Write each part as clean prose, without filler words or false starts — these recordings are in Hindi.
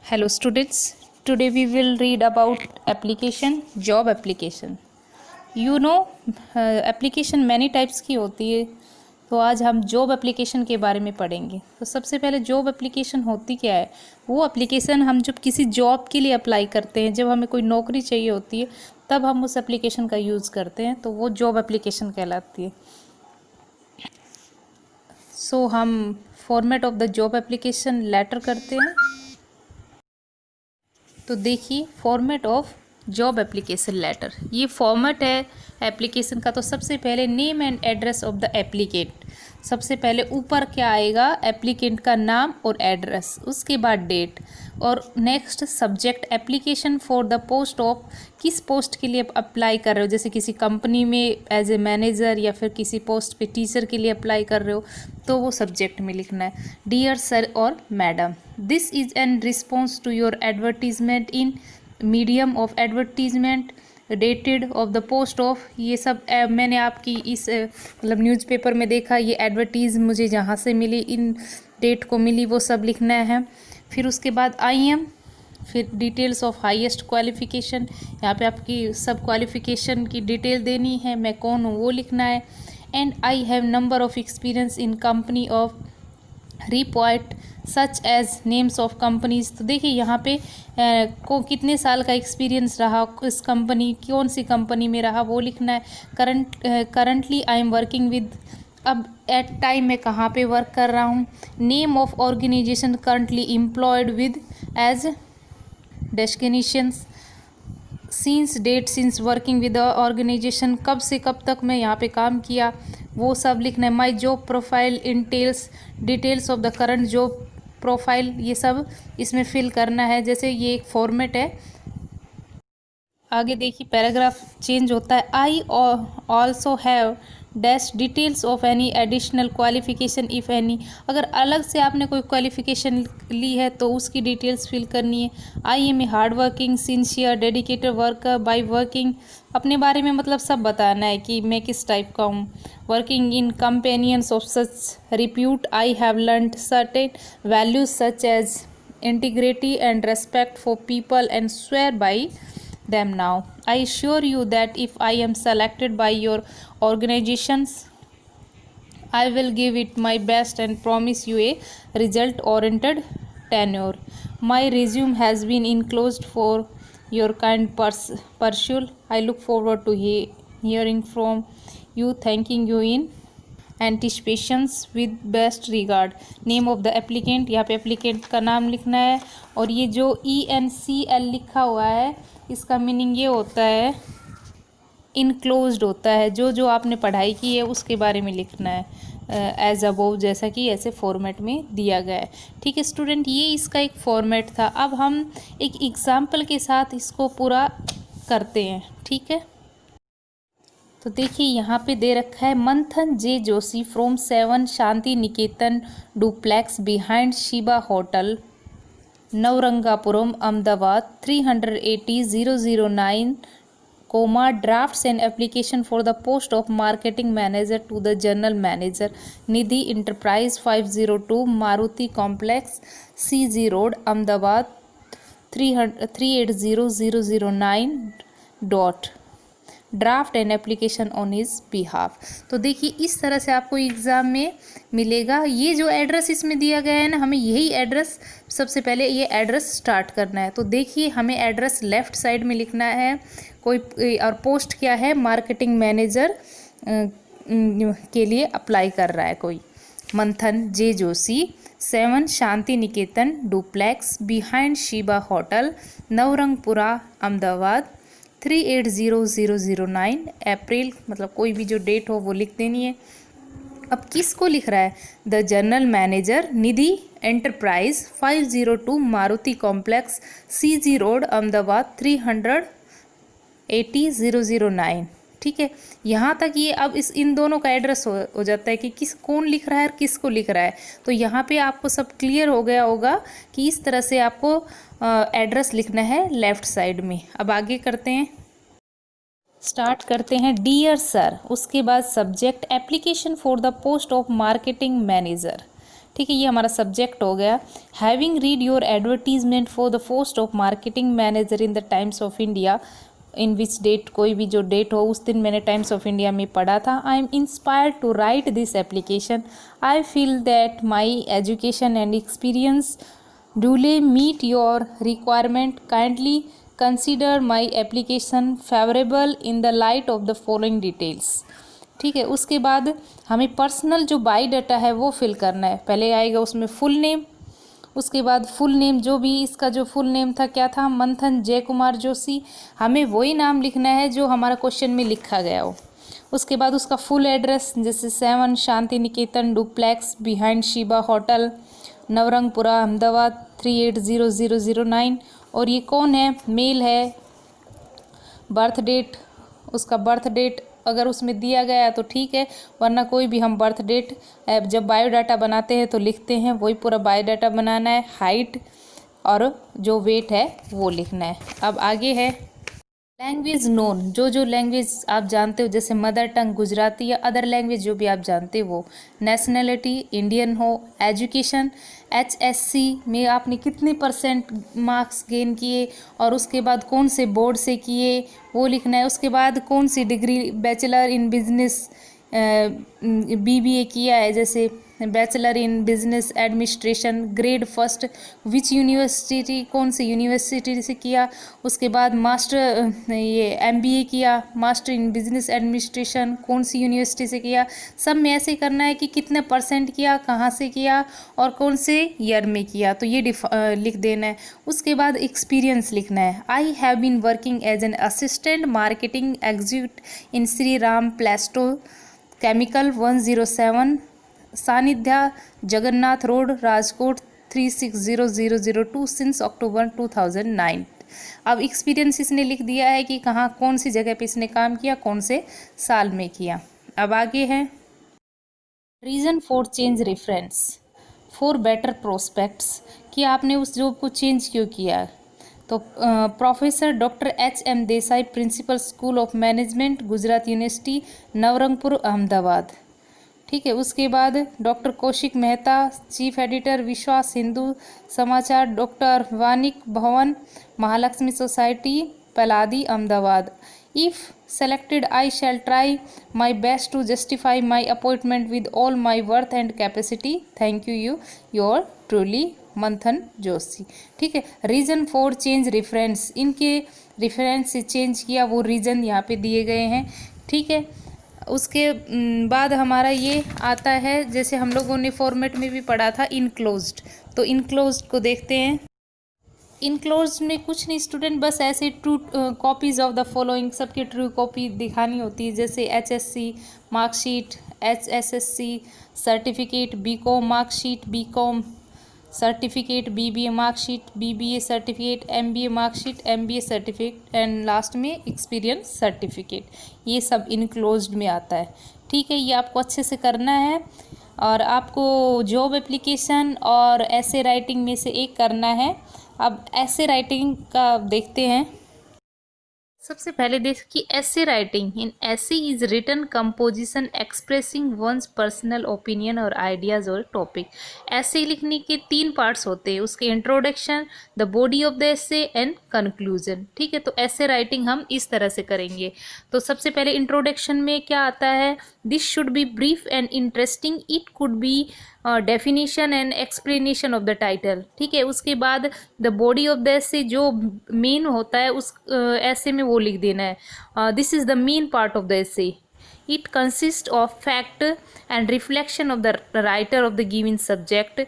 Hello students, today we will read about application, job application. You know, application many types की होती है, तो आज हम जॉब एप्लीकेशन के बारे में पढ़ेंगे। तो सबसे पहले जॉब एप्लीकेशन होती क्या है? वो एप्लीकेशन हम जब किसी जॉब के लिए अप्लाई करते हैं, जब हमें कोई नौकरी चाहिए होती है, तब हम उस एप्लीकेशन का यूज़ करते हैं, तो वो जॉब एप्लीकेशन कहलाती है। सो हम format of the job application letter करते हैं। तो देखिए format of job application letter, ये फॉर्मेट है एप्लीकेशन का। तो सबसे पहले name and address of the applicant, सबसे पहले ऊपर क्या आएगा, एप्लीकेंट का नाम और एड्रेस, उसके बाद डेट, और next subject application for the post of, किस पोस्ट के लिए अप्लाई कर रहे हो, जैसे किसी कंपनी में एज ए मैनेजर या फिर किसी पोस्ट पे टीचर के लिए अप्लाई कर रहे हो, तो वो सब्जेक्ट में लिखना है। डियर सर और madam, this is an response to your advertisement in medium of advertisement dated of the post of, ये सब मैंने आपकी इस मतलब न्यूज़पेपर में देखा, ये एडवर्टीज़ मुझे जहाँ से मिली, इन डेट को मिली, वो सब लिखना है। फिर उसके बाद आई एम, फिर डिटेल्स ऑफ हाईएस्ट क्वालिफ़िकेशन, यहाँ पे आपकी सब क्वालिफ़िकेशन की डिटेल देनी है, मैं कौन हूँ वो लिखना है। And I have number of experience in company of report such as names of companies. तो देखिए यहाँ पे को कितने साल का एक्सपीरियंस रहा, इस कंपनी कौन सी कंपनी में रहा वो लिखना है। Currently I am working with, अब एट टाइम मैं कहाँ पे वर्क कर रहा हूँ। Name of organisation currently employed with as destinations, since date since working with the organisation, कब से कब तक मैं यहाँ पे काम किया वो सब लिखना है। My job profile entails details of the current job profile, ये सब इसमें फिल करना है। जैसे ये एक फॉर्मेट है। आगे देखिए पैराग्राफ चेंज होता है। I also have dash details of any additional qualification if any, अगर अलग से आपने कोई क्वालिफिकेशन ली है तो उसकी डिटेल्स फिल करनी है। I am a hard working sincere dedicated worker by working, अपने बारे में मतलब सब बताना है कि मैं किस टाइप का हूँ। Working in companions of such repute, I have learned certain values such as integrity and respect for people and swear by them now. I assure you that if I am selected by your organizations, I will give it my best and promise you a result-oriented tenure. My resume has been enclosed for your kind pursuit. I look forward to hearing from you. Thanking you in anticipations with best regard. Name of the applicant, यहाँ पे एप्लीकेंट का नाम लिखना है। और ये जो ENCL लिखा हुआ है, इसका मीनिंग ये होता है इनक्लोज्ड होता है, जो जो आपने पढ़ाई की है उसके बारे में लिखना है एज अबोव, जैसा कि ऐसे फॉर्मेट में दिया गया है। ठीक है स्टूडेंट, ये इसका एक फॉर्मेट था। अब हम एक एग्जाम्पल के साथ इसको पूरा करते हैं। ठीक है, तो देखिए यहाँ पे दे रखा है, Manthan J Joshi from 7 Shanti Niketan duplex behind Shiba hotel Navrangpuram Ahmedabad 380,009, drafts an application for the post of marketing manager to the general manager Nidhi enterprise 502 Maruti complex CG road Ahmedabad 380,009 dot draft and application on his behalf. तो देखिए इस तरह से आपको एग्ज़ाम में मिलेगा। ये जो एड्रेस इसमें दिया गया है ना, हमें यही एड्रेस सबसे पहले ये एड्रेस स्टार्ट करना है। तो देखिए हमें एड्रेस लेफ़्ट साइड में लिखना है। कोई और पोस्ट क्या है, मार्केटिंग मैनेजर के लिए अप्लाई कर रहा है कोई। Manthan J Joshi 7 Shanti Niketan duplex behind Shiba hotel Navrangpura Ahmedabad 380,009 April, मतलब कोई भी जो डेट हो वो लिख देनी है। अब किसको लिख रहा है, the general manager Nidhi enterprise 502 Maruti complex CG road Ahmedabad 380,009। ठीक है, यहाँ तक ये अब इन दोनों का एड्रेस हो जाता है कि कौन लिख रहा है और किसको लिख रहा है। तो यहाँ पे आपको सब क्लियर हो गया होगा कि इस तरह से आपको एड्रेस लिखना है लेफ़्ट साइड में। अब आगे करते हैं, स्टार्ट करते हैं। डियर सर, उसके बाद subject application for the post of marketing manager. ठीक है, ये हमारा सब्जेक्ट हो गया। Having read your advertisement for the post of marketing manager in the Times of India, in which date, कोई भी जो डेट हो उस दिन मैंने टाइम्स ऑफ इंडिया में पढ़ा था। I am inspired to write this application. I feel that my education and experience duly meet your requirement. Kindly consider my application favourable in the light of the following details. ठीक है, उसके बाद हमें पर्सनल जो बायोडाटा है वो फिल करना है। पहले आएगा उसमें फुल नेम, उसके बाद फुल नेम जो भी इसका जो फुल नेम था क्या था, मंथन जय कुमार जोशी। हमें वही नाम लिखना है जो हमारा क्वेश्चन में लिखा गया हो। उसके बाद उसका फुल एड्रेस, जैसे 7 Shanti Niketan duplex behind Shiba hotel, Navrangpura Ahmedabad 380009। और ये कौन है, मेल है। बर्थ डेट, उसका बर्थ डेट अगर उसमें दिया गया है तो ठीक है, वरना कोई भी हम बर्थ डेट जब बायोडाटा बनाते हैं तो लिखते हैं, वही पूरा बायोडाटा बनाना है। हाइट और जो वेट है वो लिखना है। अब आगे है लैंग्वेज नोन, जो लैंग्वेज आप जानते हो, जैसे मदर टंग गुजराती या अदर लैंग्वेज जो भी आप जानते हो। नेशनैलिटी इंडियन हो। एजुकेशन HSC में आपने कितने % मार्क्स गेन किए और उसके बाद कौन से बोर्ड से किए वो लिखना है। उसके बाद कौन सी degree, bachelor in business BBA किया है, जैसे bachelor in business administration grade 1 which university, कौन सी यूनिवर्सिटी से किया। उसके बाद मास्टर ये MBA किया, मास्टर इन बिजनेस एडमिनिस्ट्रेशन कौन सी यूनिवर्सिटी से किया। सब में ऐसे करना है कि कितने % किया, कहाँ से किया और कौन से ईयर में किया, तो ये लिख देना है। उसके बाद एक्सपीरियंस लिखना है। I have been working as an assistant marketing executive in Shri Ram Plasto Chemical 107 Sanidhya Jagannath road Rajkot 360002 since October 2009। अब एक्सपीरियंस इसने लिख दिया है कि कहाँ कौन सी जगह पे इसने काम किया, कौन से साल में किया। अब आगे है reason for change reference for better prospects, कि आपने उस जॉब को चेंज क्यों किया। तो professor doctor HM Desai, principal school of management Gujarat university Navrangpur Ahmedabad. ठीक है, उसके बाद doctor Kaushik Mehta, chief editor Vishwas Hindu Samachar, doctor Vanik Bhavan Mahalakshmi society Paladi Ahmedabad. If selected I shall try my best to justify my appointment with all my worth and capacity. Thank you, your truly मंथन जोशी। ठीक है, रीज़न फॉर चेंज रेफरेंस, इनके रेफरेंस से चेंज किया वो रीज़न यहाँ पे दिए गए हैं। ठीक है, उसके बाद हमारा ये आता है, जैसे हम लोगों ने फॉर्मेट में भी पढ़ा था इनक्लोज्ड, तो इनक्लोज्ड को देखते हैं। इनक्लोज्ड में कुछ नहीं स्टूडेंट, बस ऐसे true copies of the following, सबकी ट्रू कॉपी दिखानी होती है, जैसे HSC marksheet, HSSC certificate, BCom marksheet, BCom certificate, BBA marksheet, BBA certificate, MBA marksheet, MBA certificate and last में एक्सपीरियंस सर्टिफिकेट, ये सब इनक्लोज्ड में आता है। ठीक है, ये आपको अच्छे से करना है और आपको जॉब एप्लीकेशन और ऐसे राइटिंग में से एक करना है। अब ऐसे राइटिंग का देखते हैं। सबसे पहले देखिए ऐसे writing. An essay is written composition expressing one's personal opinion और आइडियाज़ और टॉपिक। ऐसे लिखने के 3 पार्ट्स होते हैं, उसके introduction, the body of the essay and conclusion. ठीक है, तो ऐसे राइटिंग हम इस तरह से करेंगे। तो सबसे पहले इंट्रोडक्शन में क्या आता है, this should be brief and interesting, it could be definition and explanation of the title. ठीक है, उसके बाद द बॉडी ऑफ द ऐसे, जो मेन होता है उस ऐसे में वो लिख देना है, this is the main part of the essay, it consist of fact and reflection of the writer of the given subject,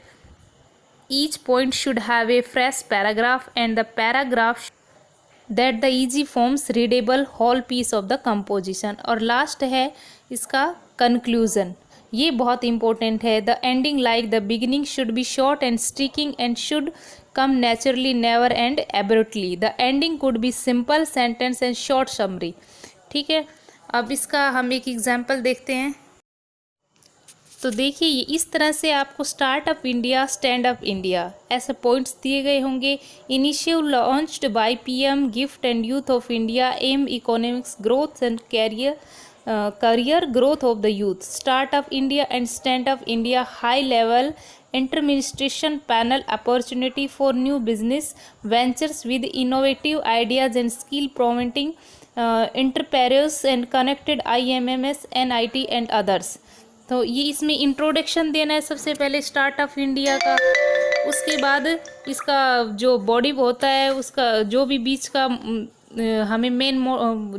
each point should have a fresh paragraph and the paragraph that the easy forms readable whole piece of the composition. और लास्ट है इसका कंक्लूजन, ये बहुत इंपॉर्टेंट है, the ending like the beginning should be short and striking and should come naturally never and एब्रुप्टली, the ending could be simple sentence and short summary. ठीक है, अब इसका हम एक एग्जांपल देखते हैं। तो देखिए ये इस तरह से आपको startup India, stand up India ऐसे पॉइंट्स दिए गए होंगे। Initial launched by PM gift and youth of India, aim economics growth and career career growth of the youth, Start Up India and Stand Up India high level interministration panel, opportunity for new business ventures with innovative ideas and skill promoting entrepreneurs and connected IMMS, NIT and others। तो ये इसमें इंट्रोडक्शन देना है सबसे पहले स्टार्टअप इंडिया का, उसके बाद इसका जो बॉडी होता है उसका जो भी बीच का हमें मेन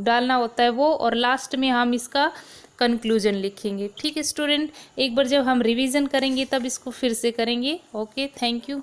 डालना होता है वो, और लास्ट में हम इसका कंक्लूजन लिखेंगे। ठीक है स्टूडेंट, एक बार जब हम रिवीजन करेंगे तब इसको फिर से करेंगे। Okay, thank you.